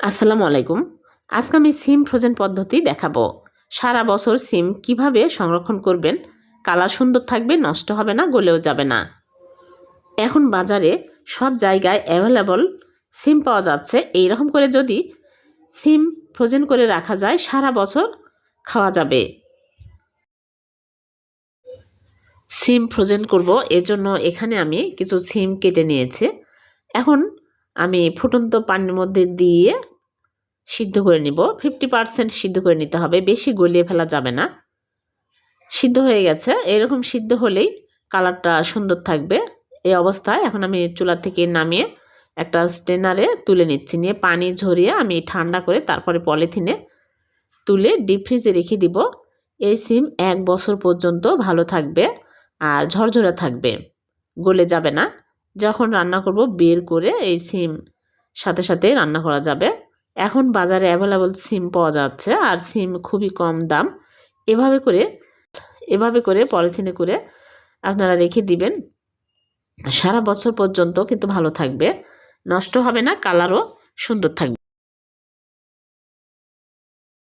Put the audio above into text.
আসসালামু আলাইকুম। আজকে আমি সিম ফ্রোজেন পদ্ধতি দেখাবো। সারা বছর সিম কিভাবে সংরক্ষণ করবেন, কালার সুন্দর থাকবে, নষ্ট হবে না, গলেও যাবে না। এখন বাজারে সব জায়গায় অ্যাভেলেবল সিম পাওয়া যাচ্ছে। এইরকম করে যদি সিম ফ্রোজেন করে রাখা যায়, সারা বছর খাওয়া যাবে। সিম ফ্রোজেন করব, এজন্য এখানে আমি কিছু সিম কেটে নিয়েছি। এখন আমি ফুটন্ত পানির মধ্যে দিয়ে সিদ্ধ করে নিব। 50% সিদ্ধ করে নিতে হবে, বেশি গলিয়ে ফেলা যাবে না। সিদ্ধ হয়ে গেছে, এরকম সিদ্ধ হলেই কালারটা সুন্দর থাকবে। এই অবস্থায় এখন আমি চুলা থেকে নামিয়ে একটা স্ট্রেনারে তুলে নিচ্ছি। নিয়ে পানি ঝরিয়ে আমি ঠান্ডা করে তারপরে পলিথিনে তুলে ডিপ ফ্রিজে রেখে দিব। এই সিম 1 বছর পর্যন্ত ভালো থাকবে আর ঝরঝরে থাকবে, গলে যাবে না। যখন রান্না করব বের করে এই সিম সাথে সাথে রান্না করা যাবে। এখন বাজারে অ্যাভেলেবল সিম পাওয়া যাচ্ছে আর সিম খুবই কম দাম। এভাবে করে পলিথিনে করে আপনারা রেখে দিবেন। সারা বছর পর্যন্ত কিন্তু ভালো থাকবে, নষ্ট হবে না, কালারও সুন্দর থাকবে।